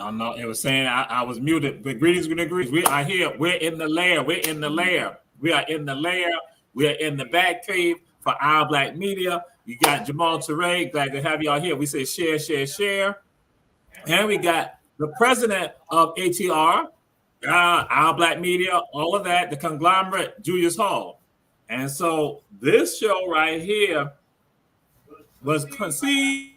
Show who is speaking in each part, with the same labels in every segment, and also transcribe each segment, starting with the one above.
Speaker 1: don't know. It was saying I was muted. But greetings and degrees. We are here. We're in the lair. We're in the lair. We are in the lair. We are in the back cave for Our Black Media. You got Jamal Teray. Glad to have y'all here. We say share, share, share. And we got the president of ATR, Our Black Media, all of that, the conglomerate, Julius Hall. And so this show right here was conceived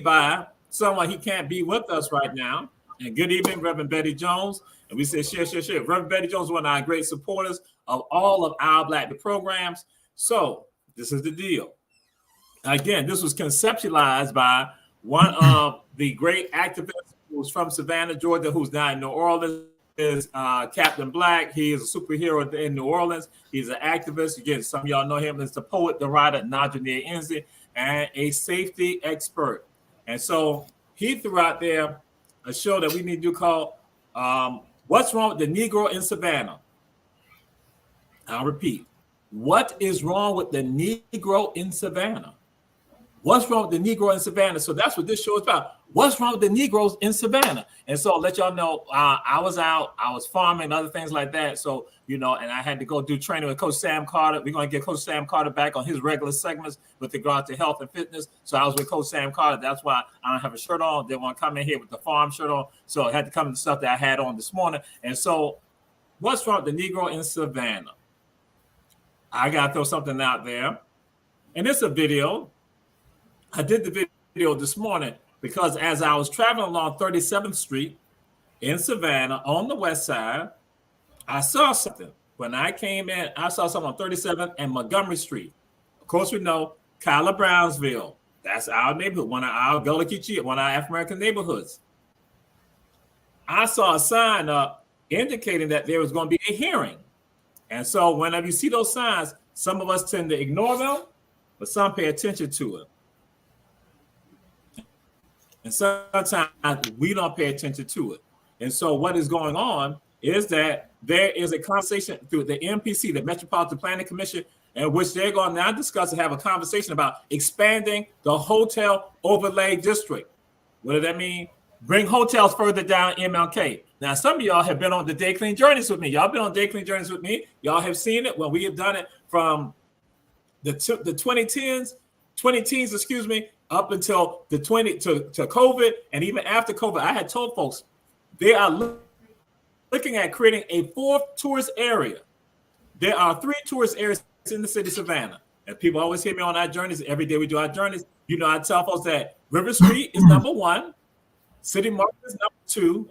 Speaker 1: by someone he can't be with us right now. And good evening, Reverend Betty Jones. And we say share, share, share. Reverend Betty Jones is one of our great supporters of all of Our Black programs. So this is the deal. Again, this was conceptualized by one of the great activists who's from Savannah, Georgia, who's now in New Orleans, is Captain Black. He is a superhero in New Orleans. He's an activist. Again, some of y'all know him as the poet, the writer, Najee Enzi, and a safety expert. And so he threw out there a show that we need to do called What's Wrong with the Negro in Savannah? I'll repeat. What is wrong with the Negro in Savannah? What's wrong with the Negro in Savannah? So that's what this show is about. What's wrong with the Negroes in Savannah? And so I'll let y'all know, I was out, I was farming, other things like that. So, and I had to go do training with Coach Sam Carter. We're going to get Coach Sam Carter back on his regular segments with regard to health and fitness. So I was with Coach Sam Carter. That's why I don't have a shirt on. They want to come in here with the farm shirt on. So I had to come to the stuff that I had on this morning. And so what's wrong with the Negro in Savannah? I got to throw something out there. And it's a video. I did the video this morning because as I was traveling along 37th Street in Savannah on the west side, I saw something. When I came in, I saw something on 37th and Montgomery Street. Of course, we know Kyla Brownsville. That's our neighborhood, one of our Gullah Geechee, one of our African-American neighborhoods. I saw a sign up indicating that there was going to be a hearing. And so whenever you see those signs, some of us tend to ignore them, but some pay attention to it. And sometimes we don't pay attention to it. And so what is going on is that there is a conversation through the MPC, the Metropolitan Planning Commission, in which they're going to now discuss and have a conversation about expanding the hotel overlay district. What does that mean? Bring hotels further down MLK. Now, some of y'all have been on the Day Clean Journeys with me. Y'all been on Day Clean Journeys with me. Y'all have seen it when we have done it from the 2010s, up until the to COVID, and even after COVID. I had told folks they are looking at creating a fourth tourist area. There are 3 tourist areas in the city of Savannah. And people always hear me on our journeys. Every day we do our journeys. I tell folks that River Street is number 1, City Market is number 2,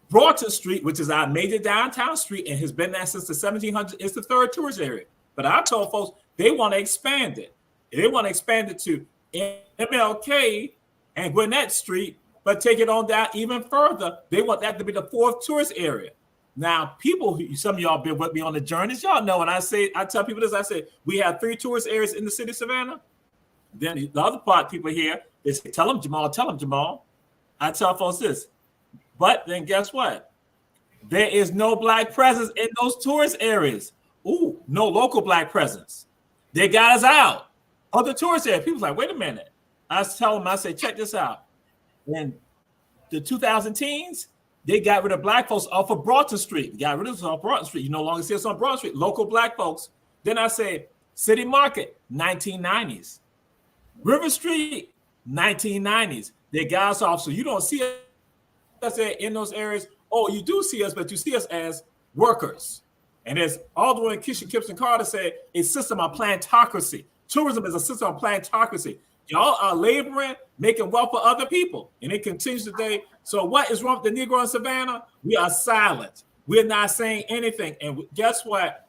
Speaker 1: Broughton Street, which is our major downtown street and has been there since the 1700s, is the 3rd tourist area. But I told folks they want to expand it. They want to expand it to MLK and Gwinnett Street, but take it on down even further. They want that to be the 4th tourist area. Now, people, some of y'all been with me on the journeys. Y'all know when I tell people this, I say, we have 3 tourist areas in the city of Savannah. Then the other part, people here, they say, tell them, Jamal. I tell folks this. But then guess what? There is no Black presence in those tourist areas. Ooh, no local Black presence. They got us out. Other tourist areas. People's like, wait a minute. I tell them, I say, check this out. In the 2010s, they got rid of Black folks off of Broughton Street. They got rid of us off Broughton Street. You no longer see us on Broughton Street. Local Black folks. Then I say, City Market, 1990s. River Street, 1990s. They got us off. So you don't see us in those areas. Oh, you do see us, but you see us as workers. And as all the way Keisha Gibson Carter said, a system of plantocracy. Tourism is a system of plantocracy. Y'all are laboring, making wealth for other people. And it continues today. So what is wrong with the Negro in Savannah? We are silent. We're not saying anything. And guess what?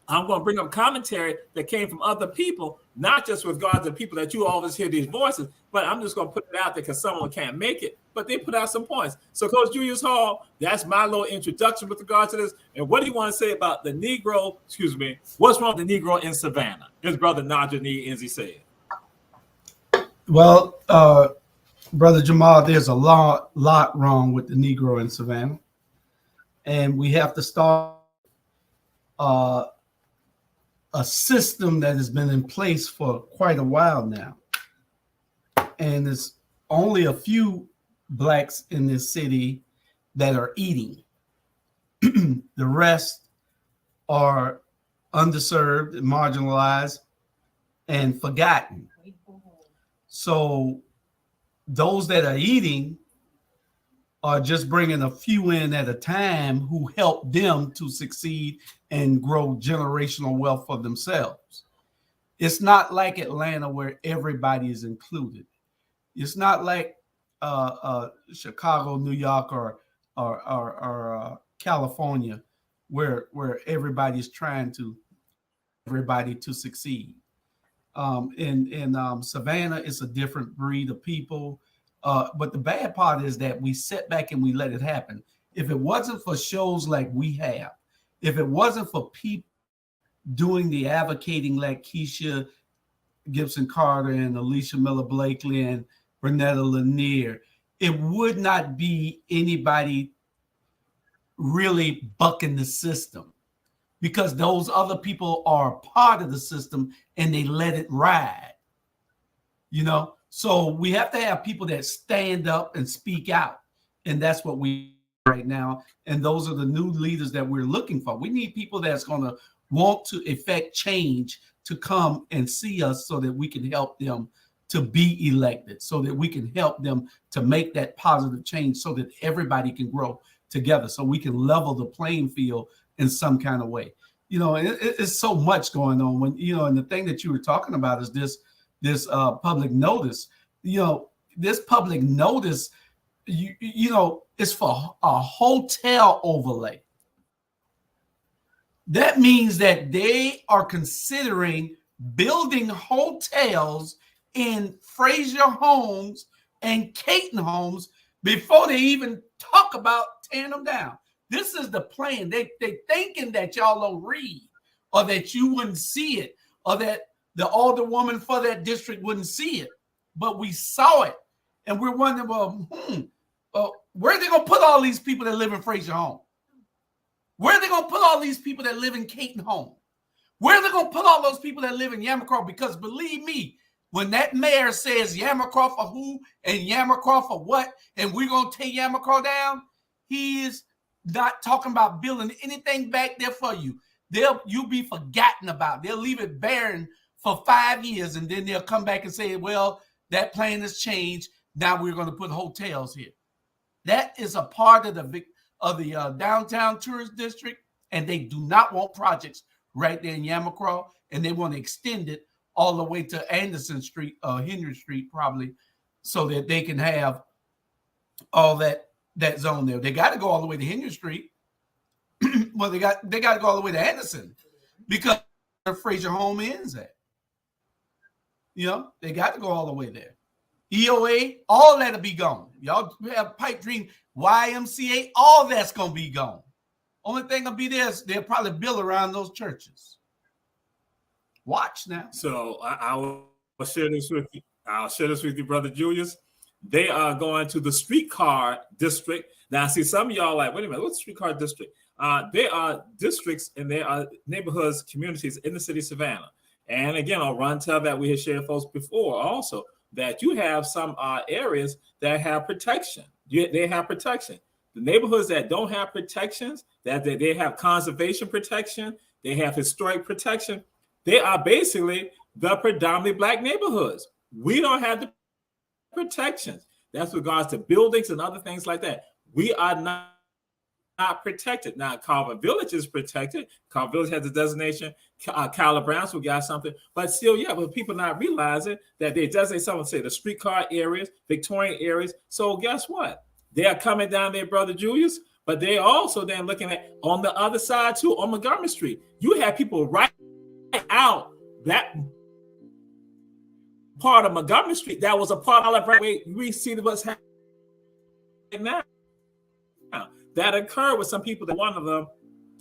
Speaker 1: I'm going to bring up commentary that came from other people, not just with regard to people that you always hear these voices, but I'm just going to put it out there because someone can't make it. But they put out some points. So Coach Julius Hall, that's my little introduction with regard to this. And what do you want to say about the Negro, what's wrong with the Negro in Savannah? His brother Najee Enzi said.
Speaker 2: Well, Brother Jamal, there's a lot wrong with the Negro in Savannah. And we have to start a system that has been in place for quite a while now. And there's only a few blacks in this city that are eating. The rest are underserved, marginalized, and forgotten. So those that are eating are just bringing a few in at a time who help them to succeed and grow generational wealth for themselves. It's not like Atlanta where everybody is included. It's not like Chicago, New York, or California, where everybody's trying to everybody to succeed. In Savannah, it's a different breed of people. But the bad part is that we sit back and we let it happen. If it wasn't for shows like we have, if it wasn't for people doing the advocating like Keisha Gibson Carter and Alicia Miller Blakely and Renetta Lanier, it would not be anybody really bucking the system, because those other people are part of the system and they let it ride, you know? So we have to have people that stand up and speak out. And that's what we right now. And those are the new leaders that we're looking for. We need people that's going to want to effect change to come and see us so that we can help them to be elected, so that we can help them to make that positive change so that everybody can grow together, so we can level the playing field in some kind of way. You know, it's so much going on when, you know, and the thing that you were talking about is this public notice. You know, this public notice, you know, is for a hotel overlay. That means that they are considering building hotels in Frazier Homes and Caton Homes before they even talk about tearing them down. This is the plan. They thinking that y'all don't read, or that you wouldn't see it, or that the alderwoman for that district wouldn't see it. But we saw it, and we're wondering, well, where are they going to put all these people that live in Frazier Home? Where are they going to put all these people that live in Caton Home? Where are they going to put all those people that live in Yamacraw? Because believe me, when that mayor says Yamacraw for who and Yamacraw for what, and we're going to take Yamacraw down, he is not talking about building anything back there for you. You'll be forgotten about. They'll leave it barren for 5 years, and then they'll come back and say, well, that plan has changed. Now we're going to put hotels here. That is a part of the downtown tourist district, and they do not want projects right there in Yamacraw, and they want to extend it all the way to Anderson Street, Henry Street, probably, so that they can have all that zone there. They got to go all the way to Henry Street. Well, they got to go all the way to Anderson, because where Frazier Home ends at. You know, they got to go all the way there. EOA, all that'll be gone. Y'all have Pipe Dream, YMCA, all that's going to be gone. Only thing will be there is they'll probably build around those churches. Watch now.
Speaker 1: So I will share this with you. I'll share this with you, Brother Julius. They are going to the streetcar district. Now, see, some of y'all like, wait a minute, what's streetcar district? There are districts and there are neighborhoods, communities in the city of Savannah. And again, I'll run tell that we have shared folks before also, that you have some areas that have protection. They have protection. The neighborhoods that don't have protections, that they have conservation protection, they have historic protection, they are basically the predominantly black neighborhoods. We don't have the protections. That's with regards to buildings and other things like that. We are not protected. Now, Carver Village is protected. Carver Village has a designation. Kyler Brownsville got something. But still, yeah, but people not realizing that they designate someone say the streetcar areas, Victorian areas. So guess what? They are coming down there, Brother Julius, but they also then looking at on the other side too, on Montgomery Street. You have people right out that part of Montgomery Street that was a part of the we see what's happening now. That occurred with some people. That one of them,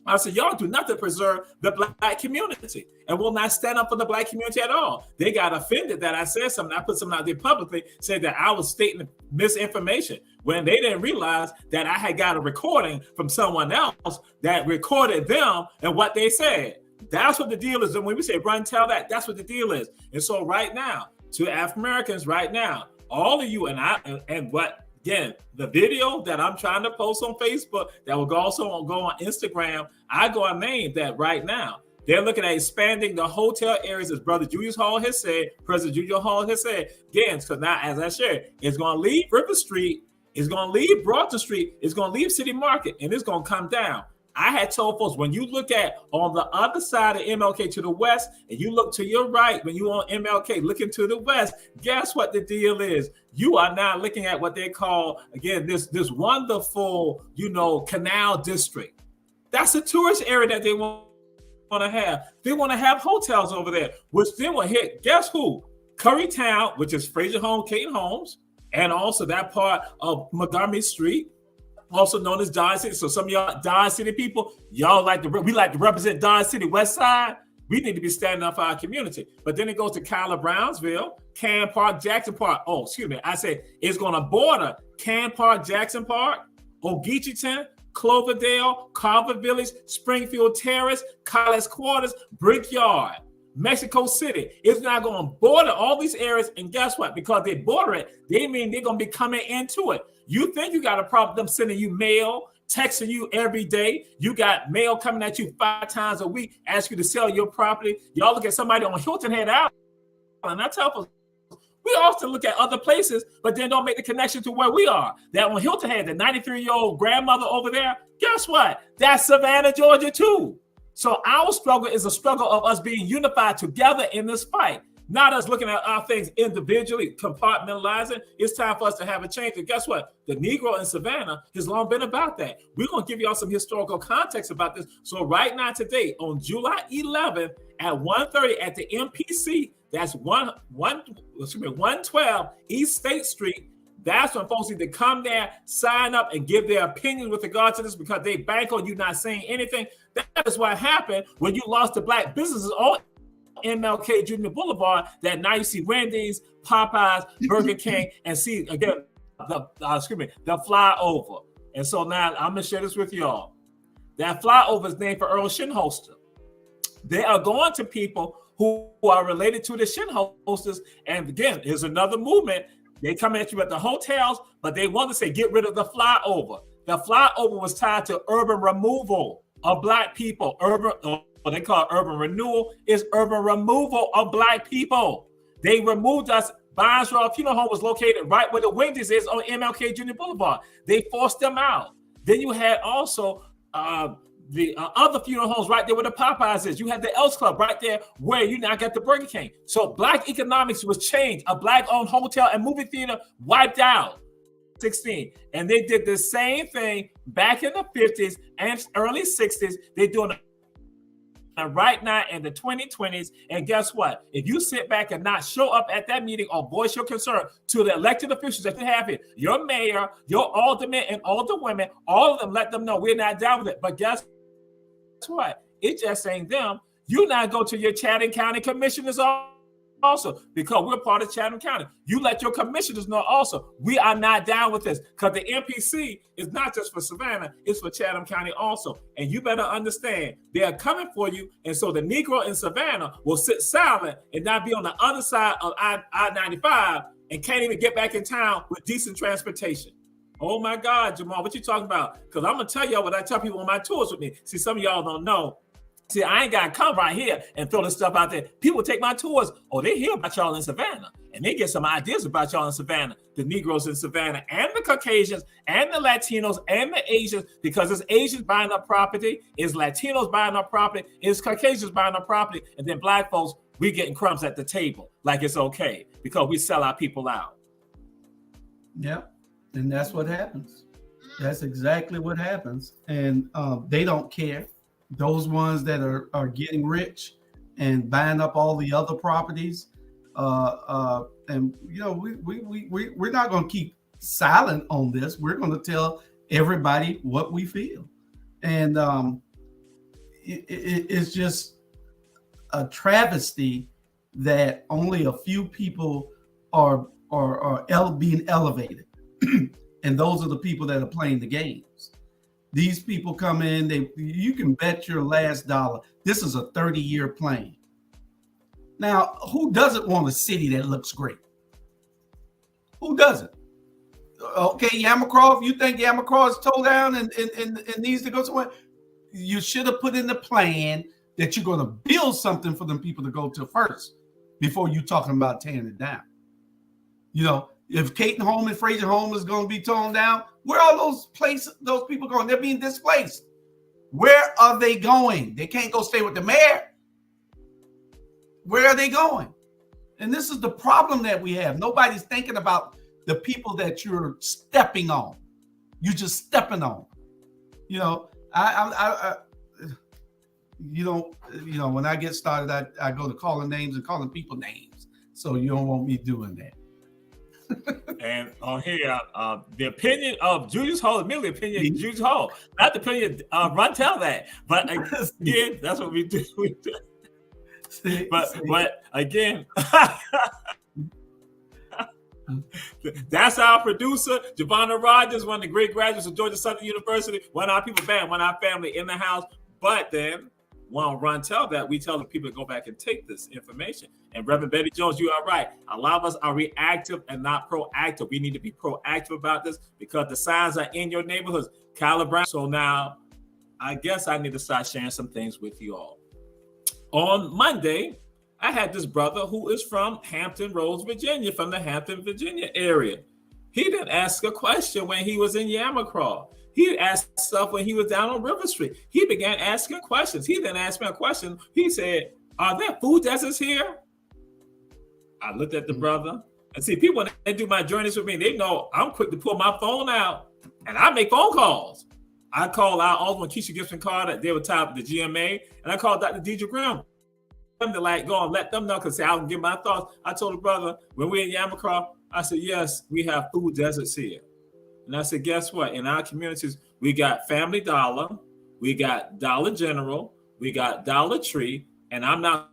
Speaker 1: I said, y'all do nothing to preserve the black community and will not stand up for the black community at all. They got offended that I said something. I put something out there publicly, said that I was stating misinformation when they didn't realize that I had got a recording from someone else that recorded them and what they said. That's what the deal is. And when we say run, tell that, that's what the deal is. And so right now, to African Americans right now, all of you and what Again, the video that I'm trying to post on Facebook that will also go on Instagram, I go and name that right now. They're looking at expanding the hotel areas, as Brother Julius Hall has said, President Julius Hall has said. Again, because now, as I shared, it's going to leave River Street, it's going to leave Broadton Street, it's going to leave City Market, and it's going to come down. I had told folks, when you look at on the other side of MLK to the west, and you look to your right, when you on MLK looking to the west, guess what the deal is? You are now looking at what they call, again, this wonderful, canal district. That's a tourist area that they want to have. They want to have hotels over there, which then will hit, guess who? Currytown, which is Fraser Home, Caton Homes, and also that part of Montgomery Street, also known as Dodge City. So some of y'all Dodge City people, we like to represent Dodge City West Side. We need to be standing up for our community. But then it goes to Kyler Brownsville, Can Park, Jackson Park. Oh, excuse me. I said it's going to border Can Park, Jackson Park, Ogeechiton, Cloverdale, Carver Village, Springfield Terrace, College Quarters, Brickyard, Mexico City. It's not going to border all these areas. And guess what? Because they border it, they mean they're going to be coming into it. You think you got a problem them sending you mail, texting you every day. You got mail coming at you 5 times a week, ask you to sell your property. Y'all look at somebody on Hilton Head Island, and I tell folks, we often look at other places, but then don't make the connection to where we are. That on Hilton Head, the 93-year-old grandmother over there, guess what? That's Savannah, Georgia, too. So our struggle is a struggle of us being unified together in this fight. Not us looking at our things individually, compartmentalizing. It's time for us to have a change. And guess what? The Negro in Savannah has long been about that. We're going to give y'all some historical context about this. So right now today, on July 11th at 1:30 at the MPC, that's 112 East State Street. That's when folks need to come there, sign up, and give their opinions with regard to this, because they bank on you not saying anything. That is what happened when you lost the black businesses on MLK Junior Boulevard, that now you see Wendy's, Popeyes, Burger King, and see again the flyover. And so now I'm gonna share this with y'all. That flyover is named for Earl Shinholster. They are going to people who are related to the Shinholsters. And again, here's another movement. They come at you at the hotels, but they want to say get rid of the flyover. The flyover was tied to urban removal of black people. What they call urban renewal is urban removal of black people. They removed us. Barnesville Funeral Home was located right where the Wendy's is on MLK Junior Boulevard. They forced them out. Then you had also the other funeral homes right there where the Popeyes is. You had the Elks Club right there where you now got the Burger King. So black economics was changed. A black-owned hotel and movie theater wiped out. 16. And they did the same thing back in the 50s and early 60s. They're doing it right now in the 2020s. And guess what? If you sit back and not show up at that meeting or voice your concern to the elected officials that you have here, your mayor, your aldermen and alderwomen, all of them, let them know we're not down with it. But guess what? It just ain't them. You now go to your Chatham County commissioners also, because we're part of Chatham County. You let your commissioners know also, we are not down with this, because the MPC is not just for Savannah, it's for Chatham County also. And you better understand, they are coming for you. And so the Negro in Savannah will sit silent and not be on the other side of I-95 and can't even get back in town with decent transportation. Oh my God, Jamal, what you talking about? Because I'm going to tell y'all what I tell people on my tours with me. See, some of y'all don't know. See, I ain't got to come right here and throw this stuff out there. People take my tours. Oh, they hear about y'all in Savannah. And they get some ideas about y'all in Savannah. The Negroes in Savannah and the Caucasians and the Latinos and the Asians. Because it's Asians buying up property. It's Latinos buying up property. It's Caucasians buying up property. And then black folks, we getting crumbs at the table. Like it's okay. Because we sell our people out.
Speaker 2: Yeah. And that's what happens. That's exactly what happens. And they don't care. Those ones that are getting rich and buying up all the other properties, and we're not going to keep silent on this. We're going to tell everybody what we feel, and it's just a travesty that only a few people are being elevated, and those are the people that are playing the games. These people come in, you can bet your last dollar. This is a 30-year plan. Now, who doesn't want a city that looks great? Who doesn't? Okay, Yamacraw, if you think Yamacraw is towed down and needs to go somewhere, you should have put in the plan that you're going to build something for them people to go to first before you talking about tearing it down. You know, if Caton Home and Fraser Home is going to be torn down, where are those people going? They're being displaced. Where are they going? They can't go stay with the mayor. Where are they going? And this is the problem that we have. Nobody's thinking about the people that you're stepping on. You're just stepping on. You know, when I get started, I go to calling names and calling people names. So you don't want me doing that.
Speaker 1: And on here, the opinion of Julius Hall, the opinion of Julius Hall, not the opinion of Run Tell That. But again, that's what we do. But again, that's our producer, Savannah Rogers, one of the great graduates of Georgia Southern University, one of our people, one of our family in the house. But then, when Run Tell That, we tell the people to go back and take this information. And Reverend Betty Jones, you are right. A lot of us are reactive and not proactive. We need to be proactive about this because the signs are in your neighborhoods. Calibrate. So now, I guess I need to start sharing some things with you all. On Monday, I had this brother who is from Hampton Roads, Virginia, from the Hampton, Virginia area. He didn't ask a question when he was in Yamacraw. He asked stuff when he was down on River Street. He began asking questions. He didn't ask me a question. He said, "Are there food deserts here?" I looked at the brother and see, people, when they do my journeys with me, they know I'm quick to pull my phone out and I make phone calls. I called our Alderman Keisha Gibson Carter, they were top of the GMA, and I called Dr. Deidre Graham. To like go and let them know because I can give my thoughts. I told the brother when we're in Yamacraw, I said, yes, we have food deserts here. And I said, guess what? In our communities, we got Family Dollar, we got Dollar General, we got Dollar Tree, and I'm not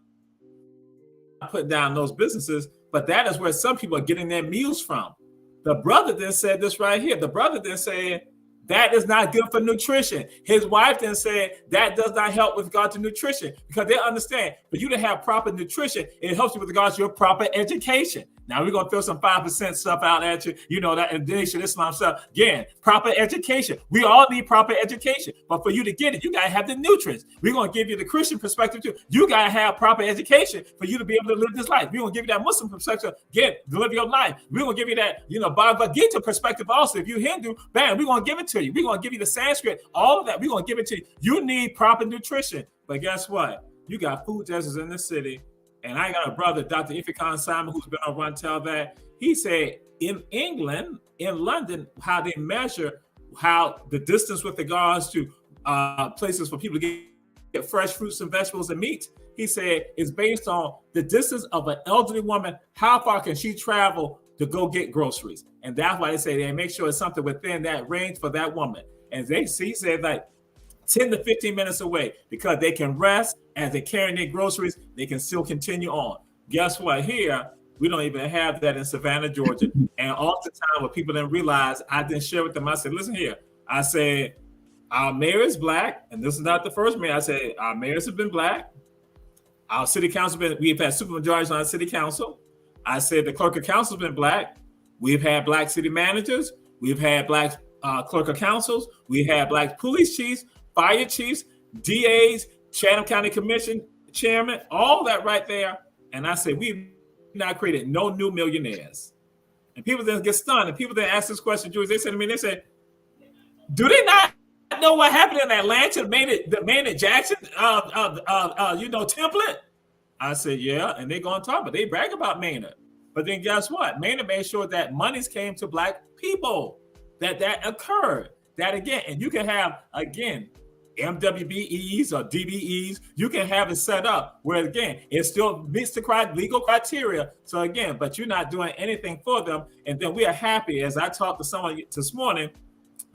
Speaker 1: putting down those businesses, but that is where some people are getting their meals from. The brother then said this right here. The brother then said, that is not good for nutrition. His wife then said that does not help with regard to nutrition because they understand for you to have proper nutrition, it helps you with regards to your proper education. Now we're gonna throw some 5% stuff out at you, you know that and Nation Islam stuff. Again, proper education. We all need proper education, but for you to get it, you gotta have the nutrients. We're gonna give you the Christian perspective too. You gotta have proper education for you to be able to live this life. We're gonna give you that Muslim perspective. Again, to live your life. We're gonna give you that, Bhagavad Gita perspective also. If you're Hindu, bam, we're gonna give it to you. We're gonna give you the Sanskrit, all of that. We're gonna give it to you. You need proper nutrition, but guess what? You got food deserts in the city. And I got a brother, Dr. Ifikon Simon, who's been on Run Tell That. He said in England, in London, how they measure how the distance with regards to places for people to get fresh fruits and vegetables and meat. He said it's based on the distance of an elderly woman. How far can she travel to go get groceries? And that's why they say they make sure it's something within that range for that woman. And he said like 10 to 15 minutes away because they can rest as they're carrying their groceries. They can still continue on. Guess what? Here, we don't even have that in Savannah, Georgia. And oftentimes what people didn't realize, I didn't share with them. I said, listen here. I said, our mayor is black. And this is not the first mayor. I said, our mayors have been black. Our city council, we've had supermajorities on our city council. I said the clerk of council has been black. We've had black city managers. We've had black clerk of councils. We've had black police chiefs, fire chiefs, DAs, Chatham County Commission chairman, all that right there. And I said, we've not created no new millionaires. And people then get stunned. And people then ask this question, Jules, they said to me, they said, do they not know what happened in Atlanta, the Maynard Jackson, template? I said, yeah. And they're going to talk, but they brag about Maynard. But then guess what? Maynard made sure that monies came to black people, that occurred. That again, and you can have, again, MWBEs or DBEs, you can have it set up where, again, it still meets the legal criteria. So again, but you're not doing anything for them. And then we are happy, as I talked to someone this morning,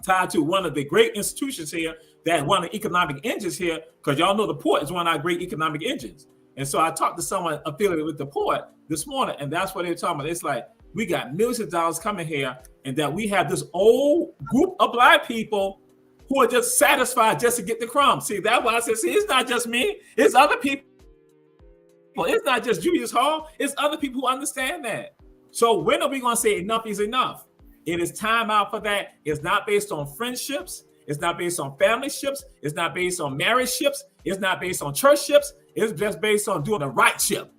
Speaker 1: tied to one of the great institutions here, that one of the economic engines here, because y'all know the port is one of our great economic engines. And so I talked to someone affiliated with the port this morning, and that's what they were talking about. It's like, we got millions of dollars coming here, and that we have this old group of black people who are just satisfied just to get the crumbs. See, that's why I said, see, it's not just me, it's other people. It's not just Julius Hall, it's other people who understand that. So when are we going to say enough is enough? It is time out for that. It's not based on friendships. It's not based on family ships. It's not based on marriage ships. It's not based on church ships. It's just based on doing the right ship.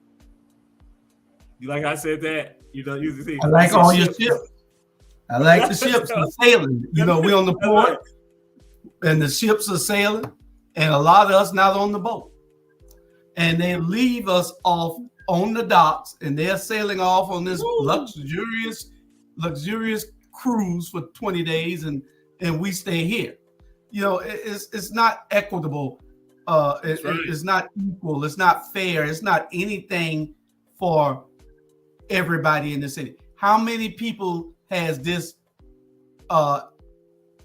Speaker 1: You like I said that? You know, you see.
Speaker 2: I like all your ships. I like the ships are sailing. You know, we're on the port and the ships are sailing, and a lot of us not on the boat. And they leave us off on the docks, and they're sailing off on this luxurious cruise for 20 days, and we stay here. You know, it's not equitable. It's not equal. It's not fair. It's not anything for everybody in the city. How many people has this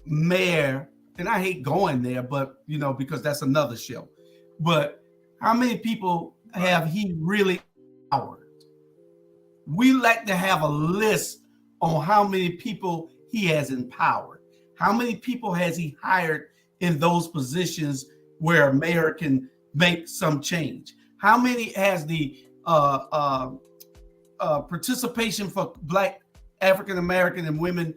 Speaker 2: mayor? And I hate going there, but you know, because that's another show. But how many people have he really empowered? We like to have a list on how many people he has empowered. How many people has he hired in those positions where a mayor can make some change? How many has the participation for Black, African American, and women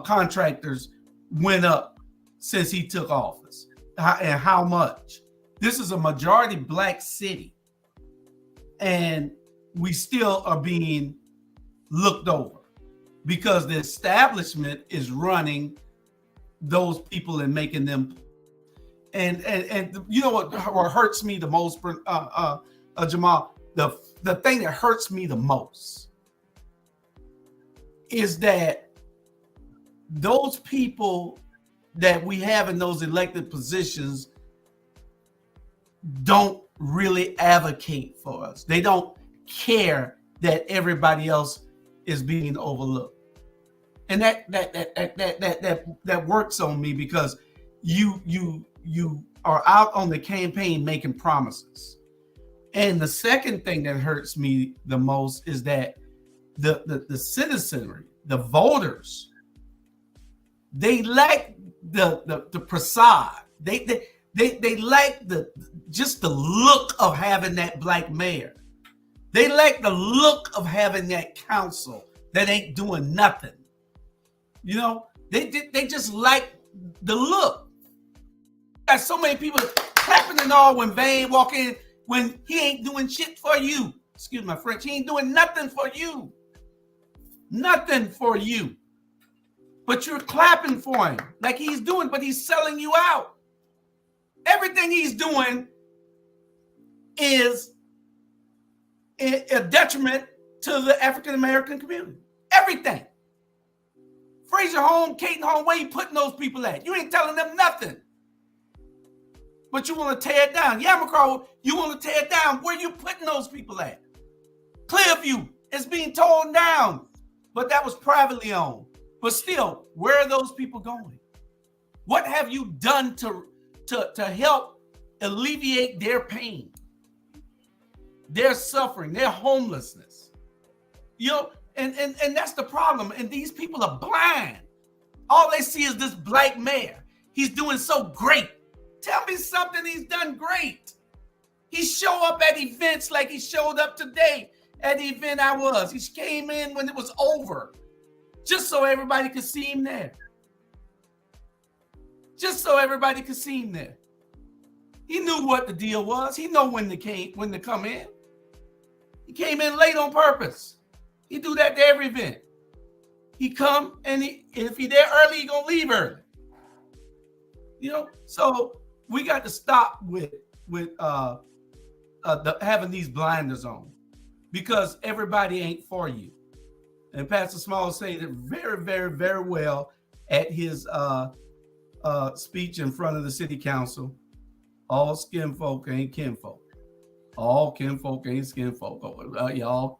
Speaker 2: contractors went up since he took office? And how much? This is a majority Black city, and we still are being looked over because the establishment is running those people and making them. And you know what hurts me the most, Jamal? The thing that hurts me the most is that those people that we have in those elected positions don't really advocate for us. They don't care that everybody else is being overlooked. And that works on me because you are out on the campaign making promises. And the second thing that hurts me the most is that the citizenry, the voters, they like the facade. They like just the look of having that Black mayor. They like the look of having that council that ain't doing nothing. You know, they just like the look. Got so many people clapping and all when Vane walk in when he ain't doing shit for you. Excuse my French. He ain't doing nothing for you. Nothing for you. But you're clapping for him like he's doing, but he's selling you out. Everything he's doing is a detriment to the African American community. Everything. Fraser Home, Caton Home, where you putting those people at? You ain't telling them nothing. But you want to tear it down. Yamacraw, you want to tear it down. Where you putting those people at? Clearview is being torn down. But that was privately owned. But still, where are those people going? What have you done to help alleviate their pain, their suffering, their homelessness? You know, and that's the problem. And these people are blind. All they see is this Black mayor. He's doing so great. Tell me something he's done great. He show up at events like he showed up today at the event I was. He came in when it was over, just so everybody could see him there. Just so everybody could see him there. He knew what the deal was. He know when to come in. He came in late on purpose. He do that to every event. He come and if he there early, he gonna leave early. You know, so we got to stop with having these blinders on because everybody ain't for you. And Pastor Small said it very, very, very well at his speech in front of the city council. All skin folk ain't kinfolk. All kinfolk ain't skin folk. Y'all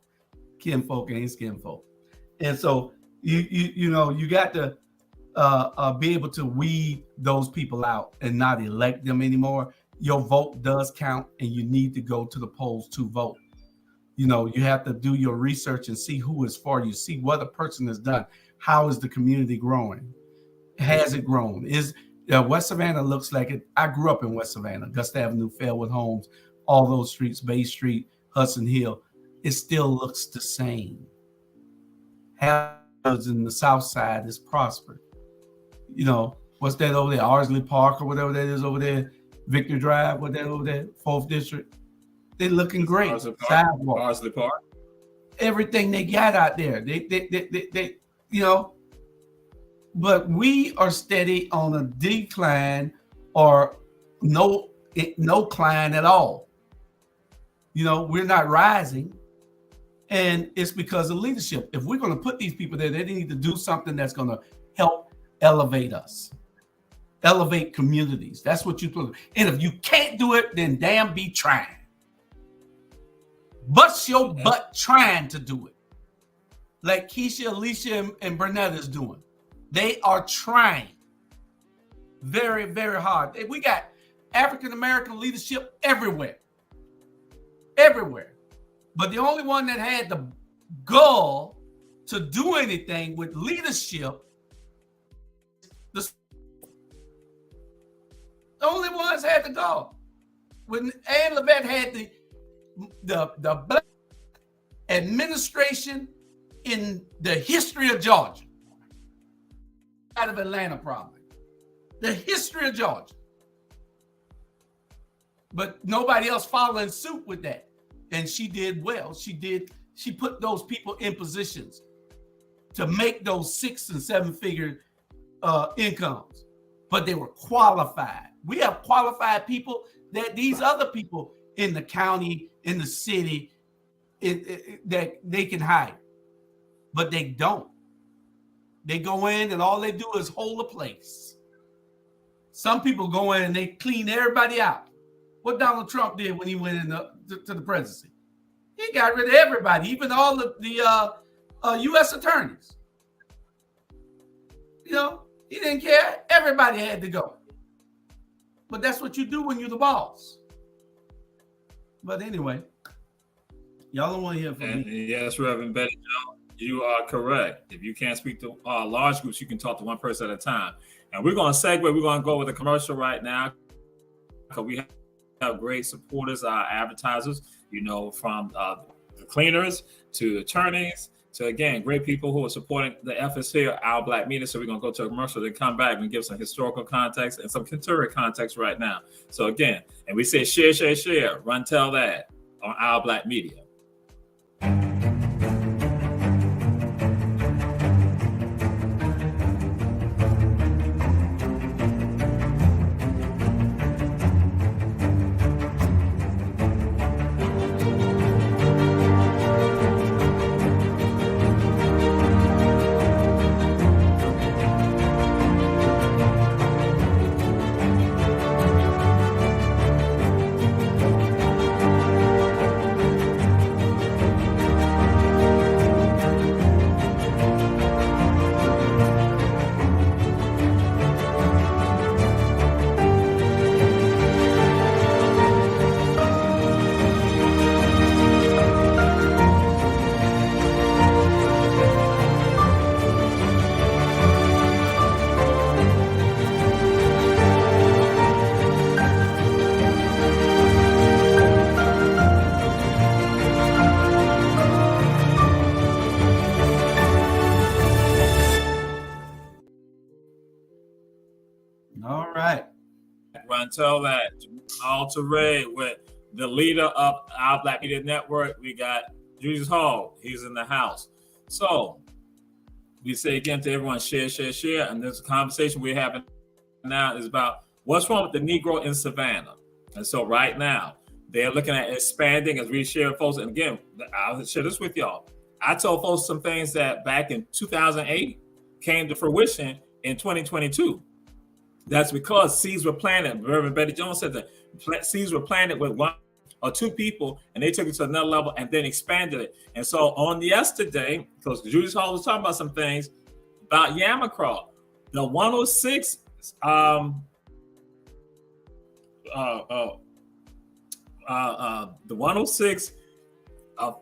Speaker 2: kinfolk ain't skin folk. And so you know you got to be able to weed those people out and not elect them anymore. Your vote does count, and you need to go to the polls to vote. You know, you have to do your research and see who is for you, see what a person has done. How is the community growing? Has it grown? West Savannah looks like it. I grew up in West Savannah, Augusta Avenue, Fairwood Homes, all those streets, Bay Street, Hudson Hill. It still looks the same. Have in the South Side is prospered. You know, what's that over there? Ardsley Park or whatever that is over there, Victor Drive, what that over there, 4th District. They're looking great. Sidewalk.
Speaker 1: Ardsley Park.
Speaker 2: Everything they got out there. They you know, but we are steady on a decline or no climb at all. You know, we're not rising. And it's because of leadership. If we're going to put these people there, they need to do something that's going to help elevate us, elevate communities. That's what you put. And if you can't do it, then damn, be trying. Bust your butt trying to do it. Like Keisha, Alicia, and Burnett is doing. They are trying very, very hard. We got African-American leadership everywhere. Everywhere. But the only one that had the gall to do anything with leadership, the only ones had the gall. When Ann Levette had the black administration in the history of Georgia, out of Atlanta probably, the history of Georgia. But nobody else following suit with that. And she did well. She put those people in positions to make those 6 and 7 figure incomes, but they were qualified. We have qualified people that these other people in the county, in the city, that they can hire, but they don't. They go in and all they do is hold a place. Some people go in and they clean everybody out. What Donald Trump did when he went in to the presidency, he got rid of everybody, even all of the U.S. attorneys. You know, he didn't care. Everybody had to go. But that's what you do when you're the boss. But anyway, y'all don't want to hear from me.
Speaker 1: Yes, Reverend Betty Jones, you are correct. If you can't speak to large groups, you can talk to one person at a time. And we're going to segue. We're going to go with a commercial right now because we have great supporters, advertisers, you know, from the cleaners to attorneys to, again, great people who are supporting the efforts here, Our Black Media. So we're going to go to a commercial, then come back and give some historical context and some contemporary context right now. So again, and we say share, share, share, run, tell that on Our Black Media.
Speaker 2: All right.
Speaker 1: Tell that Jamal with the leader of Our Black Media Network. We got Julius Hall. He's in the house. So we say again to everyone, share, share, share. And this conversation we're having now is about what's wrong with the Negro in Savannah. And so right now, they're looking at expanding as we share folks. And again, I'll share this with y'all. I told folks some things that back in 2008 came to fruition in 2022. That's because seeds were planted. Reverend Betty Jones said that seeds were planted with 1 or 2 people, and they took it to another level and then expanded it. And so on yesterday, because Julius Hall was talking about some things about Yamacraw, the 106 the 106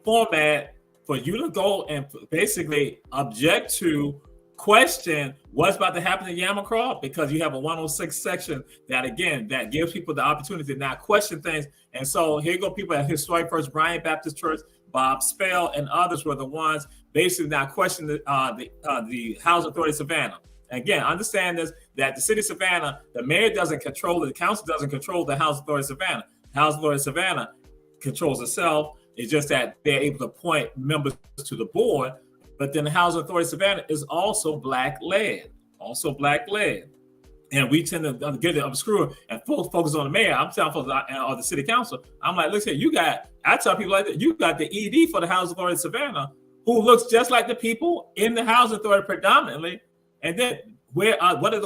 Speaker 1: format for you to go and basically object to, question what's about to happen in Yamacraw, because you have a 106 section that, again, that gives people the opportunity to not question things. And so here go people at Historic First Bryant Baptist Church, Bob Spell, and others were the ones basically now questioning the Housing Authority of Savannah. Again, understand this, that the city of Savannah, the mayor doesn't control it, the council doesn't control the Housing Authority of Savannah. The Housing Authority of Savannah controls itself. It's just that they're able to appoint members to the board, but then the Housing Authority of Savannah is also black-led, And we tend to get it obscure and focus on the mayor. I'm telling folks, or the city council, I'm like, look here, I tell people like that, you got the ED for the Housing Authority of Savannah, who looks just like the people in the Housing Authority predominantly. And then what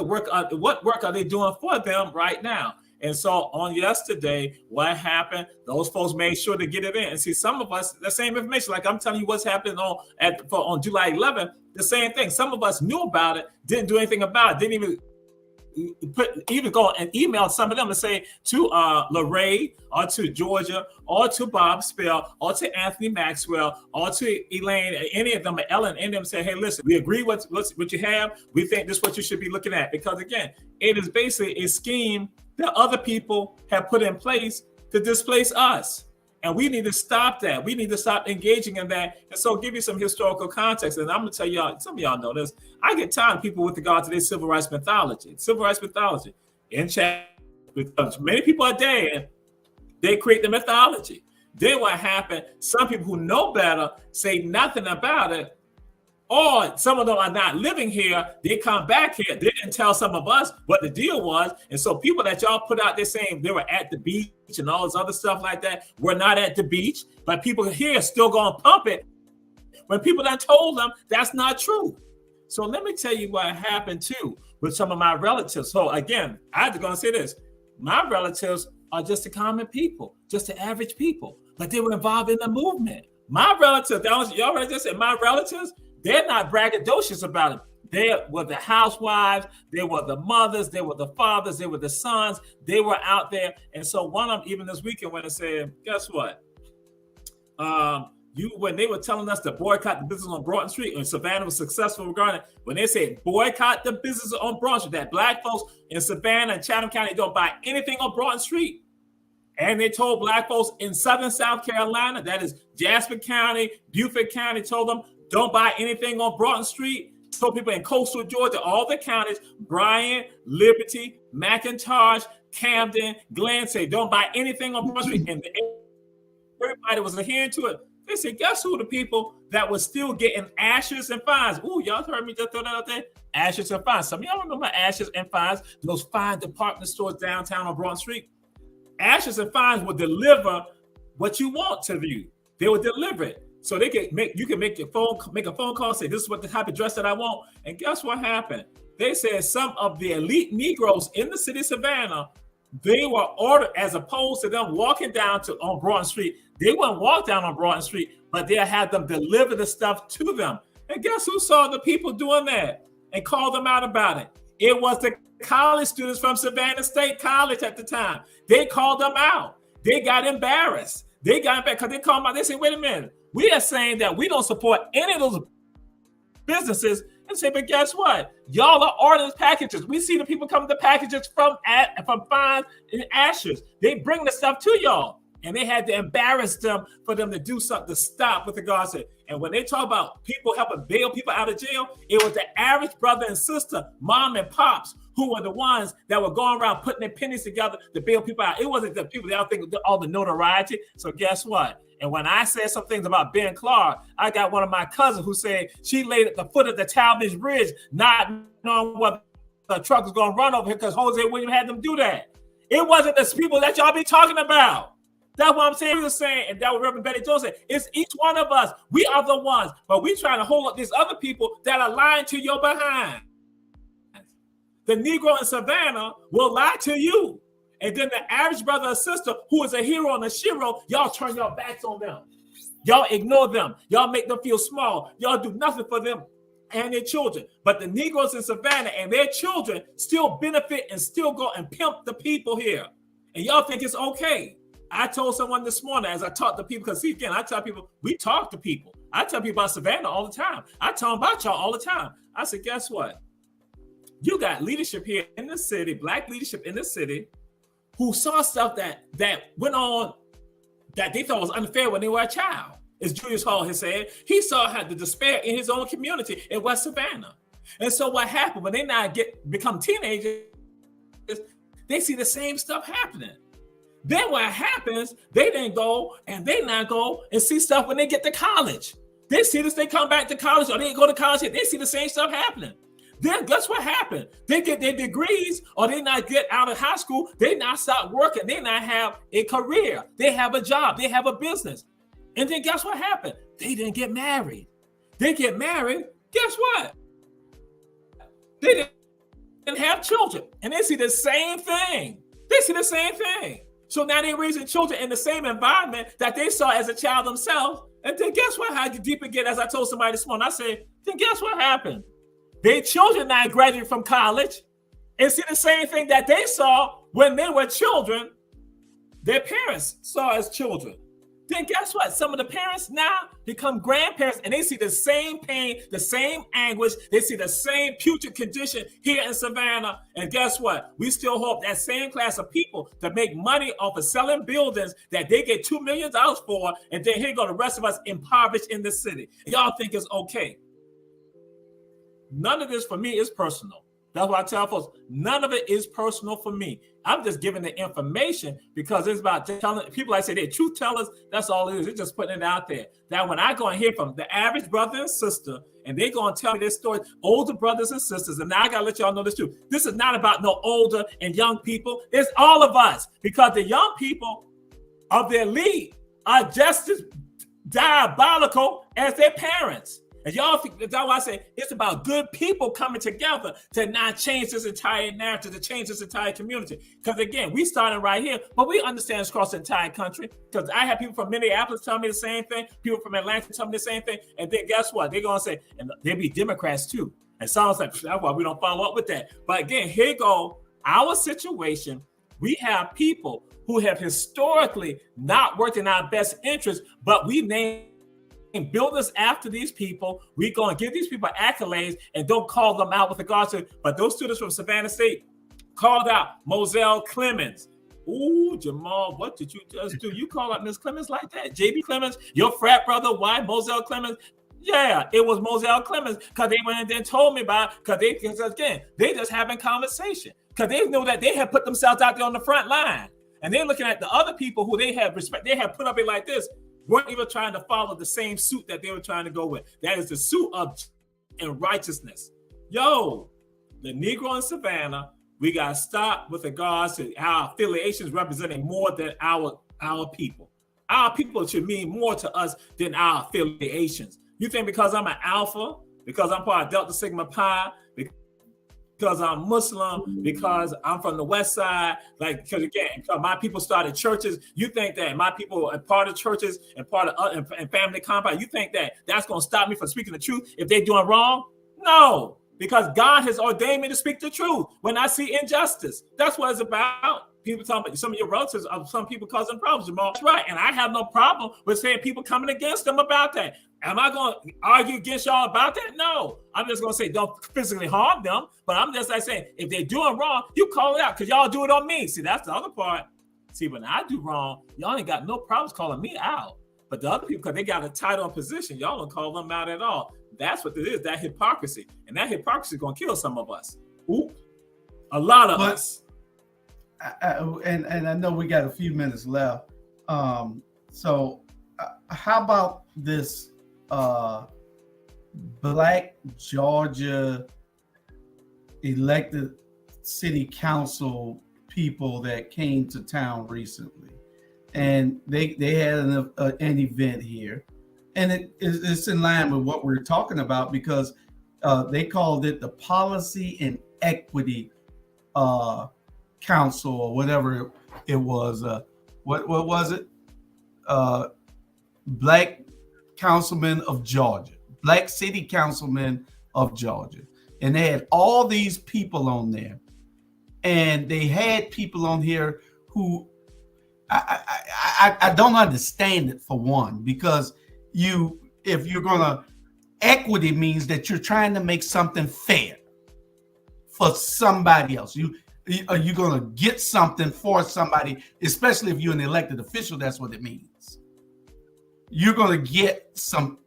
Speaker 1: work are they doing for them right now? And so on yesterday, what happened? Those folks made sure to get it in. And see, some of us, the same information, like I'm telling you what's happening on July 11th, the same thing. Some of us knew about it, didn't do anything about it, didn't even go and email some of them and say to Lorraine or to Georgia or to Bob Spell or to Anthony Maxwell or to Elaine, any of them, Ellen, any of them say, hey, listen, we agree what you have. We think this is what you should be looking at. Because again, it is basically a scheme that other people have put in place to displace us. And we need to stop that. We need to stop engaging in that. And so give you some historical context. And I'm going to tell y'all, some of y'all know this. I get tired of people with regard to their civil rights mythology. Civil rights mythology. In chat, with many people are dead, they create the mythology. Then what happened, some people who know better say nothing about it. Or some of them are not living here. They come back here. They didn't tell some of us what the deal was. And so people that y'all put out there saying they were at the beach and all this other stuff like that were not at the beach. But people here still going to pump it when people done told them that's not true. So let me tell you what happened too with some of my relatives. So again, I have to go and say this. My relatives are just the common people, just the average people. But they were involved in the movement. My relatives, y'all already just said, my relatives, they're not braggadocious about it. They were the housewives, they were the mothers, they were the fathers, they were the sons, they were out there. And so one of them, even this weekend, when I said, guess what? When they were telling us to boycott the business on Broughton Street, and Savannah was successful regarding it, when they said boycott the business on Broughton Street, that black folks in Savannah and Chatham County don't buy anything on Broughton Street. And they told black folks in Southern South Carolina, that is Jasper County, Beaufort County, told them, don't buy anything on Broughton Street. Told people in coastal Georgia, all the counties, Bryan, Liberty, McIntosh, Camden, Glen, say don't buy anything on Broughton Street. And everybody was adhering to it. They said, guess who the people that was still getting ashes and fines? Ooh, y'all heard me just throw that out there? Ashes and fines. Some of y'all remember ashes and fines, those fine department stores downtown on Broughton Street. Ashes and fines will deliver what you want to you. They will deliver it. So you can make a phone call, say this is what the type of dress that I want. And guess what happened? They said some of the elite Negroes in the city of Savannah, they were ordered, as opposed to them walking down on Broughton Street. They wouldn't walk down on Broughton Street, but they'll have them deliver the stuff to them. And guess who saw the people doing that and called them out about it? It was the college students from Savannah State College at the time. They called them out. They got embarrassed. They got back because they called them out. They said, wait a minute. We are saying that we don't support any of those businesses, and say, but guess what? Y'all are ordering packages. We see the people coming to packages from fines and ashes. They bring the stuff to y'all, and they had to embarrass them for them to do something to stop with the gossip. And when they talk about people helping bail people out of jail, it was the average brother and sister, mom and pops, who were the ones that were going around putting their pennies together to bail people out. It wasn't the people that I think all the notoriety. So guess what? And when I said some things about Ben Clark, I got one of my cousins who said she laid at the foot of the Talmadge Bridge, not knowing what the truck was going to run over here because Jose Williams had them do that. It wasn't the people that y'all be talking about. That's what I'm saying. He was saying, and that was Reverend Betty Jones said, it's each one of us. We are the ones, but we trying to hold up these other people that are lying to your behind. The Negro in Savannah will lie to you. And then the average brother or sister who is a hero and a shiro, y'all turn your backs on them. Y'all ignore them. Y'all make them feel small. Y'all do nothing for them and their children. But the Negroes in Savannah and their children still benefit and still go and pimp the people here. And y'all think it's okay. I told someone this morning as I talked to people, because see, again, I tell people, we talk to people. I tell people about Savannah all the time. I tell them about y'all all the time. I said, guess what? You got leadership here in the city, black leadership in the city, who saw stuff that went on that they thought was unfair when they were a child. as Julius Hall has said, he saw how the despair in his own community in West Savannah. And so what happened when they now become teenagers, they see the same stuff happening. Then what happens, they then go and see stuff when they get to college. They see this, they come back to college, or they go to college, they see the same stuff happening. Then guess what happened? They get their degrees, or they not get out of high school, they not start working, they not have a career, they have a job, they have a business. And then guess what happened? They didn't get married. They get married, guess what? They didn't have children, and they see the same thing. They see the same thing. So now they're raising children in the same environment that they saw as a child themselves. And then guess what? How deep it get? As I told somebody this morning, I said, then guess what happened? Their children now graduate from college and see the same thing that they saw when they were children, their parents saw as children. Then guess what? Some of the parents now become grandparents, and they see the same pain, the same anguish. They see the same putrid condition here in Savannah. And guess what? We still hope that same class of people that make money off of selling buildings that they get $2 million for, and then here go the rest of us impoverished in the city. Y'all think it's okay. None of this for me is personal. That's why I tell folks, none of it is personal for me. I'm just giving the information because it's about telling people, like I say, they're truth tellers. That's all it is. It's just putting it out there. That when I go and hear from the average brother and sister, and they go and tell me their story, older brothers and sisters, and now I got to let y'all know this too. This is not about no older and young people. It's all of us, because the young people of the elite are just as diabolical as their parents. And y'all think that's why I say it's about good people coming together to not change this entire narrative, to change this entire community. Because again, we started right here, but we understand it's across the entire country. Because I have people from Minneapolis tell me the same thing, people from Atlanta tell me the same thing, and then guess what? They're gonna say, and they be Democrats too. And someone's like, that's why we don't follow up with that. But again, here go our situation. We have people who have historically not worked in our best interest, but we name builders after these people. We go and give these people accolades and don't call them out with regards to, but those students from Savannah State called out Moselle Clemens. Ooh, Jamal, what did you just do? You call out Miss Clemens like that? JB Clemens, your frat brother, why Moselle Clemens? Yeah, it was Moselle Clemens, because they went and then told me about, because again, they just having conversation, because they know that they have put themselves out there on the front line. And they're looking at the other people who they have respect, they have put up it like this, weren't even trying to follow the same suit that they were trying to go with. That is the suit of and righteousness. Yo, the Negro in Savannah, we got to stop with regards to our affiliations representing more than our people. Our people should mean more to us than our affiliations. You think because I'm an Alpha, because I'm part of Delta Sigma Pi, because I'm Muslim, because I'm from the West Side, like, because again, because my people started churches, you think that my people are part of churches and part of and family compound, you think that that's going to stop me from speaking the truth if they're doing wrong? No, because God has ordained me to speak the truth when I see injustice. That's what it's about. People talking about some of your relatives, some people causing problems, Jamal. That's right, and I have no problem with saying people coming against them about that. Am I going to argue against y'all about that? No. I'm just going to say don't physically harm them, but I'm just like saying if they're doing wrong, you call it out because y'all do it on me. See, that's the other part. See, when I do wrong, y'all ain't got no problems calling me out. But the other people, because they got a title and position, y'all don't call them out at all. That's what it is, that hypocrisy. And that hypocrisy is going to kill some of us. Ooh, a lot of us.
Speaker 2: And I know we got a few minutes left. So how about this Black Georgia elected city council people that came to town recently, and they had an event here, and it's in line with what we're talking about, because they called it the Policy and Equity Council or whatever it was. What was it? Black Councilman of Georgia, Black City Councilman of Georgia. And they had all these people on there. And they had people on here who I don't understand it, for one, because if you're gonna, equity means that you're trying to make something fair for somebody else. Are you gonna get something for somebody, especially if you're an elected official? That's what it means. you're going to get some,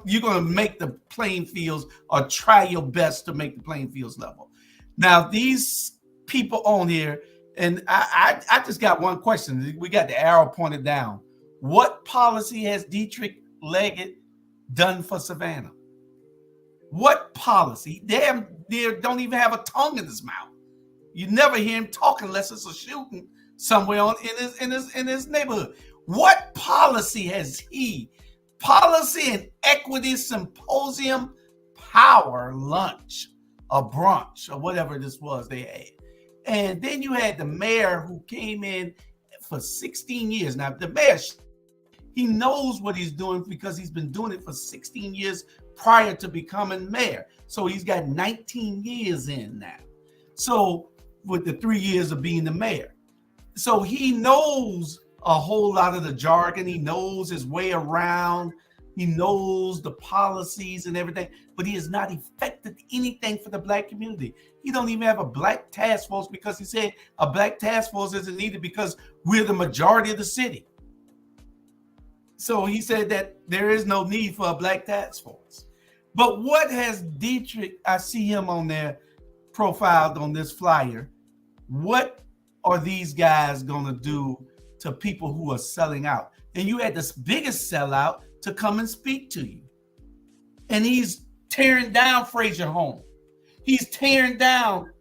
Speaker 2: you're going to make the playing fields, or try your best to make the playing fields level. Now, these people on here, and I just got one question. We got the arrow pointed down. What policy has Dietrich Leggett done for Savannah? What policy? Damn, they don't even have a tongue in his mouth. You never hear him talk unless it's a shooting somewhere in his neighborhood. What policy has he? Policy and Equity Symposium Power Lunch, a brunch, or whatever this was they had. And then you had the mayor who came in for 16 years. Now, the mayor, he knows what he's doing because he's been doing it for 16 years prior to becoming mayor. So he's got 19 years in now. So with the 3 years of being the mayor. So he knows a whole lot of the jargon. He knows his way around. He knows the policies and everything, but he has not effected anything for the Black community. He don't even have a Black task force because he said a Black task force isn't needed because we're the majority of the city. So he said that there is no need for a Black task force. But what has Dietrich, I see him on there profiled on this flyer. What are these guys going to do to people who are selling out? And you had this biggest sellout to come and speak to you. And he's tearing down Frazier Home. He's tearing down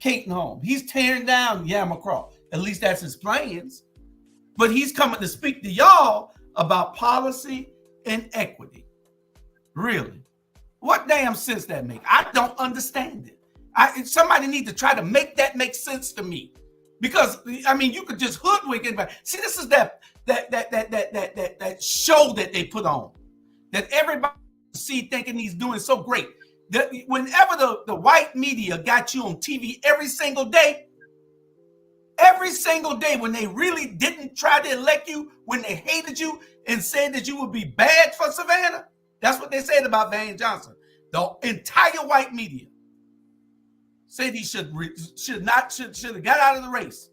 Speaker 2: Caton Home. He's tearing down Yamacraw. At least that's his plans. But he's coming to speak to y'all about policy and equity. Really? What damn sense that make? I don't understand it. Somebody need to try to make that make sense to me. Because I mean, you could just hoodwink anybody. See, this is that show that they put on, that everybody see thinking he's doing so great. That whenever the white media got you on TV every single day, when they really didn't try to elect you, when they hated you and said that you would be bad for Savannah, that's what they said about Van Johnson. The entire white media said he should have got out of the race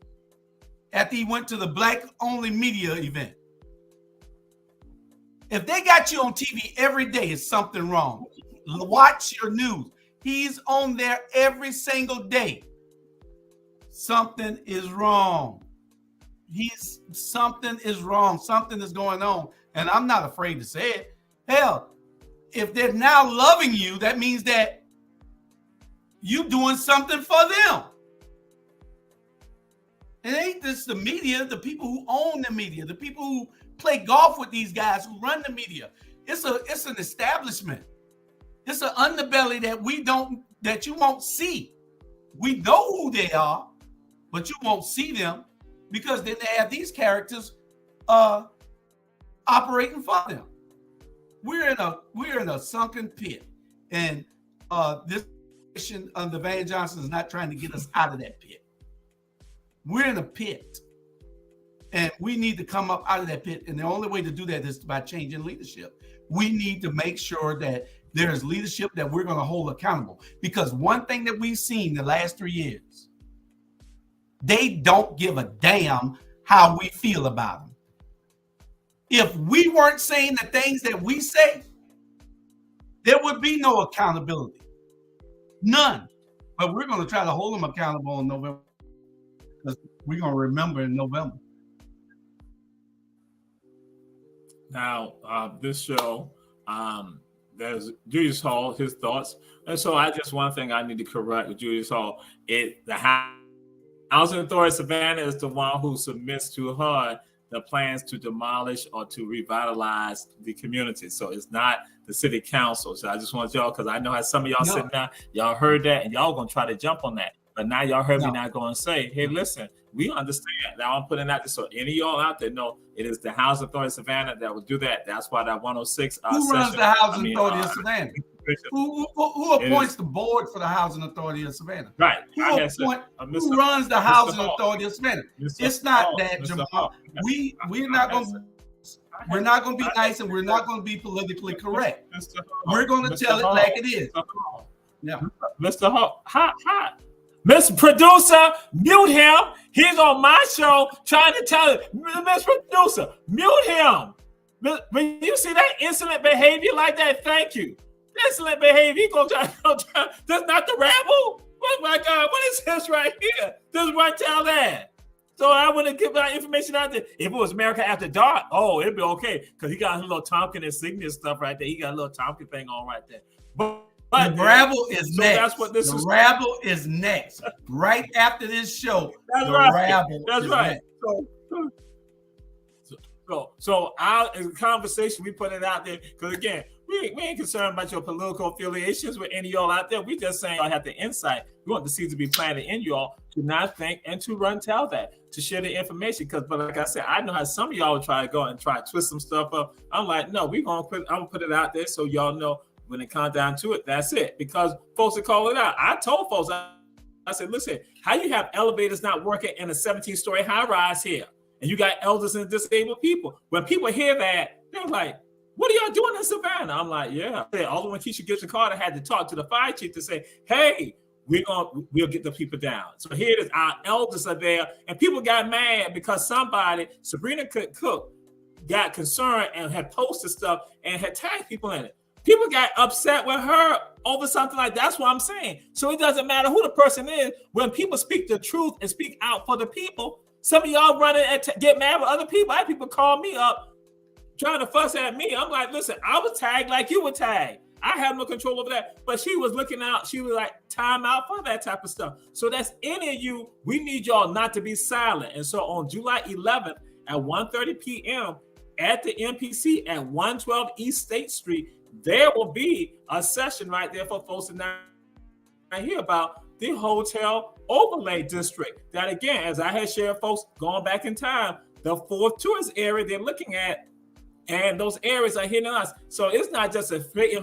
Speaker 2: after he went to the Black only media event. If they got you on TV every day, it's something wrong. Watch your news. He's on there every single day. Something is wrong. Something is wrong. Something is going on. And I'm not afraid to say it. Hell, if they're now loving you, that means that you doing something for them. It ain't just the media, the people who own the media, the people who play golf with these guys who run the media. It's an establishment. It's an underbelly that you won't see. We know who they are, but you won't see them because then they have these characters operating for them. We're in a sunken pit, and this under Van Johnson is not trying to get us out of that pit. We're in a pit, and we need to come up out of that pit. And the only way to do that is by changing leadership. We need to make sure that there's leadership that we're going to hold accountable. Because one thing that we've seen the last 3 years, they don't give a damn how we feel about them. If we weren't saying the things that we say, there would be no accountability. None. But we're going to try to hold them accountable in November, because we're going to remember in November.
Speaker 1: Now, this show, there's Julius Hall, his thoughts. And so one thing I need to correct with Julius Hall, the Housing Authority of Savannah is the one who submits to her the plans to demolish or to revitalize the community. So it's not the city council. So I just want y'all, because I know how some of y'all sitting down, y'all heard that and y'all gonna try to jump on that. But now y'all heard me not going to say, hey, listen, we understand. Now I'm putting out this so any of y'all out there know it is the Housing Authority of Savannah that will do that. That's why that 106
Speaker 2: Who runs the Housing Authority of Savannah? Who appoints the board for the Housing Authority of Savannah?
Speaker 1: Right.
Speaker 2: Who runs the Housing Authority of Savannah? It's not that, Jamal. We're not going to be nice, and we're not going to be politically correct. We're going to tell it like it is. Yeah.
Speaker 1: Mr. Hall, hot. Mr. Producer, mute him. He's on my show trying to tell it. Mr. Producer, mute him. when you see that insolent behavior like that, thank you. Insolent behavior, you gonna try. That's not the rabble. Oh my God, what is this right here? This is right down there. So I wouldn't give that information out there. If it was America After Dark, oh, it'd be okay. Because he got a little Tompkins insignia stuff right there. He got a little Tompkins thing on right there. But
Speaker 2: the rabble is
Speaker 1: so
Speaker 2: next.
Speaker 1: That's what this is.
Speaker 2: Rabble is next. Right after this show,
Speaker 1: that's
Speaker 2: the
Speaker 1: right.
Speaker 2: rabble
Speaker 1: That's
Speaker 2: is
Speaker 1: right.
Speaker 2: next.
Speaker 1: So our conversation, we put it out there because again, we ain't concerned about your political affiliations with any of y'all out there. We just saying y'all have the insight. We want the seeds to be planted in y'all to not think and to run tell that, to share the information. But like I said, I know how some of y'all would try to go and try to twist some stuff up. I'm like, no, I'm gonna put it out there so y'all know when it comes down to it, that's it. Because folks will call it out. I told folks, I said, listen, how you have elevators not working in a 17-story high rise here? And you got elders and disabled people. When people hear that, they're like, what are y'all doing in Savannah? I'm like, yeah. Alderman Keisha Gibson Carter had to talk to the fire chief to say, hey, we'll get the people down. So here it is, our elders are there, and people got mad because somebody, Sabrina Cook, got concerned and had posted stuff and had tagged people in it. People got upset with her over something like that. That's what I'm saying. So it doesn't matter who the person is. When people speak the truth and speak out for the people, some of y'all running and get mad with other people. I had people call me up trying to fuss at me. I'm like, listen, I was tagged like you were tagged. I have no control over that. But she was looking out. She was like, time out for that type of stuff. So that's any of you. We need y'all not to be silent. And so on July 11th at 1:30 p.m. at the MPC at 112 East State Street, there will be a session right there for folks to not hear about the hotel overlay district. That again, as I had shared, folks, going back in time, the fourth tourist area they're looking at, and those areas are hitting us. So it's not just a Fraser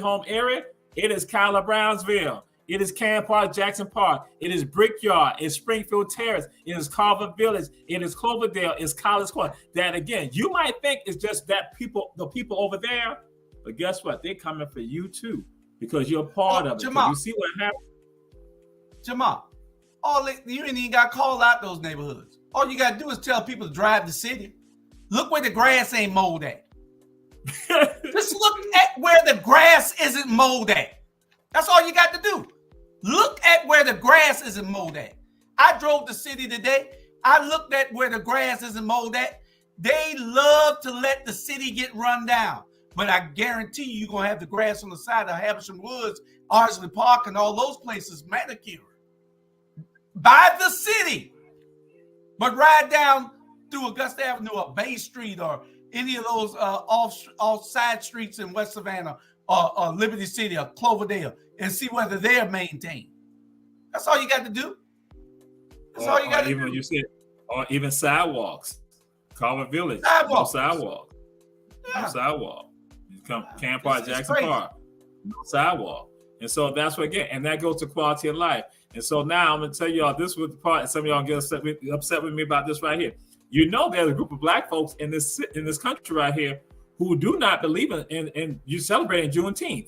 Speaker 1: Home area. It is Kyla Brownsville. It is Can Park, Jackson Park. It is Brickyard. It's Springfield Terrace. It is Carver Village. It is Cloverdale. It's College Court. That again, you might think it's just that the people over there, but guess what? They're coming for you too because you're part of it.
Speaker 2: Jamal,
Speaker 1: you see what happened?
Speaker 2: Jamal, you ain't even got to call out those neighborhoods. All you got to do is tell people to drive the city. Look where the grass ain't mowed at. Just look at where the grass isn't mowed at. That's all you got to do. Look at where the grass isn't mowed at. I drove the city today. I looked at where the grass isn't mowed at. They love to let the city get run down. But I guarantee you're going to have the grass on the side of Havisham Woods, Ardsley Park, and all those places manicured by the city. But ride down through Augusta Avenue or Bay Street or any of those off side streets in West Savannah or Liberty City or Cloverdale and see whether they're maintained. That's all you got to do. That's all you got to do.
Speaker 1: You said, or even sidewalks. Carver Village.
Speaker 2: Sidewalks.
Speaker 1: No sidewalk.
Speaker 2: Yeah.
Speaker 1: No sidewalk. You come Camp Park, Jackson Park. No sidewalk. And so that's what again, and that goes to quality of life. And so now I'm gonna tell y'all this was the part, and some of y'all get upset with me about this right here. You know, there's a group of black folks in this country right here who do not believe in you celebrating Juneteenth,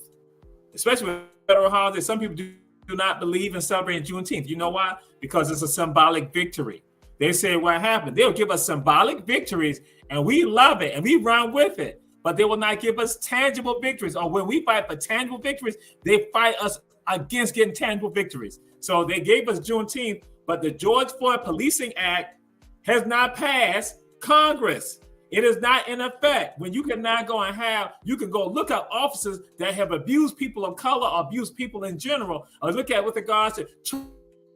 Speaker 1: especially with federal holidays. Some people do not believe in celebrating Juneteenth. You know why? Because it's a symbolic victory. They say what happened. They'll give us symbolic victories, and we love it, and we run with it. But they will not give us tangible victories. Or when we fight for tangible victories, they fight us against getting tangible victories. So they gave us Juneteenth, but the George Floyd Policing Act has not passed Congress. It is not in effect. When you can now go and you can go look up officers that have abused people of color or abused people in general, or look at with regards to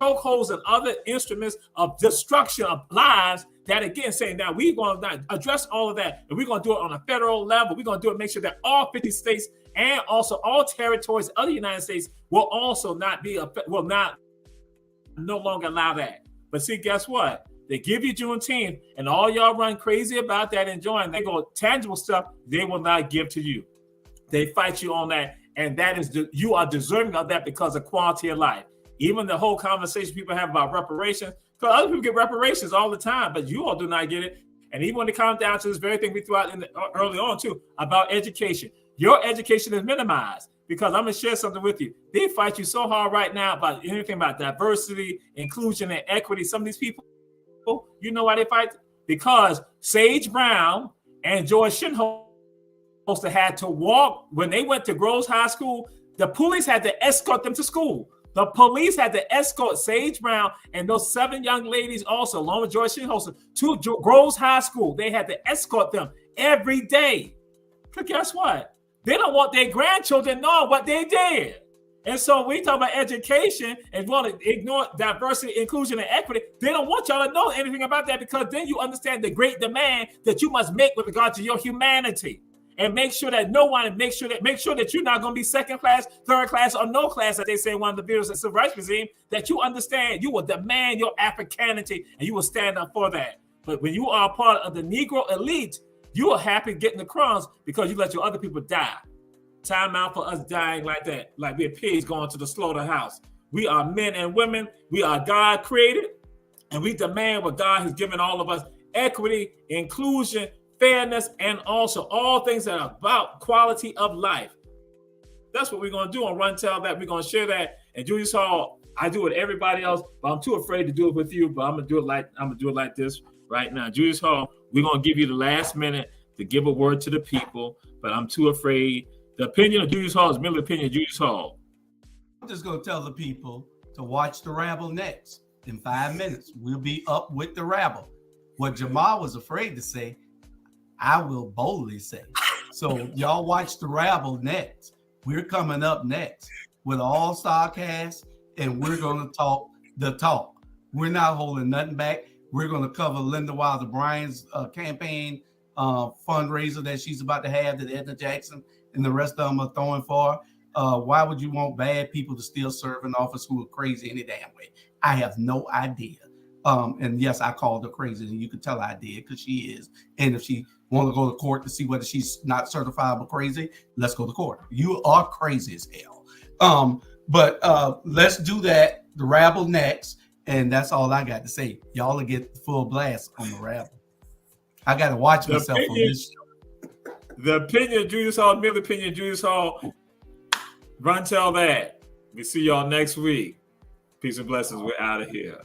Speaker 1: chokeholds and other instruments of destruction of lives. That again saying now we're going to address all of that, and we're going to do it on a federal level. We're going to do it, make sure that all 50 states and also all territories of the United States will also no longer allow that. But see, guess what? They give you Juneteenth, and all y'all run crazy about that, enjoying. They go tangible stuff. They will not give to you. They fight you on that, and that is you are deserving of that because of quality of life. Even the whole conversation people have about reparations, because other people get reparations all the time, but you all do not get it. And even when it comes down to this very thing we threw out early on too about education, your education is minimized. Because I'm going to share something with you. They fight you so hard right now about anything about diversity, inclusion, and equity. Some of these people, you know why they fight? Because Sage Brown and George Shinholster had to walk when they went to Groves High School. The police had to escort them to school. The police had to escort Sage Brown and those 7 young ladies also, along with George Shinholster, to Groves High School. They had to escort them every day. But guess what? They don't want their grandchildren knowing what they did. And so we talk about education and want to ignore diversity, inclusion, and equity. They don't want y'all to know anything about that, because then you understand the great demand that you must make with regard to your humanity. And make sure that make sure that you're not going to be second class, third class, or no class, as they say in one of the videos at Civil Rights Museum, that you understand you will demand your Africanity and you will stand up for that. But when you are a part of the Negro elite, you are happy getting the crumbs because you let your other people die. Time out for us dying like that, like we're pigs going to the slaughterhouse. We are men and women. We are God created, and we demand what God has given all of us: equity, inclusion, fairness, and also all things that are about quality of life. That's what we're going to do on Run Tell That. We're going to share that. And Julius Hall, I do it with everybody else, but I'm too afraid to do it with you. But I'm gonna do it like this right now. Julius Hall, we're going to give you the last minute to give a word to the people, but I'm too afraid. The opinion of Julius Hall is merely opinion of Julius Hall.
Speaker 2: I'm just going to tell the people to watch the rabble next. In 5 minutes, we'll be up with the rabble. What Jamal was afraid to say, I will boldly say. So y'all watch the rabble next. We're coming up next with an all-star cast, and we're going to talk the talk. We're not holding nothing back. We're going to cover Linda Wilder Bryan's campaign fundraiser that she's about to have, that Edna Jackson and the rest of them are throwing for. Why would you want bad people to still serve in office who are crazy any damn way? I have no idea. And yes, I called her crazy, and you can tell I did, because she is. And if she want to go to court to see whether she's not certifiable crazy, let's go to court. You are crazy as hell. But let's do that. The rabble next, and that's all I got to say. Y'all will get the full blast on the rabble. I got to watch myself on this show.
Speaker 1: The opinion of Julius Hall, merely opinion of Julius Hall. Run Tell That. We see y'all next week. Peace and blessings. We're out of here.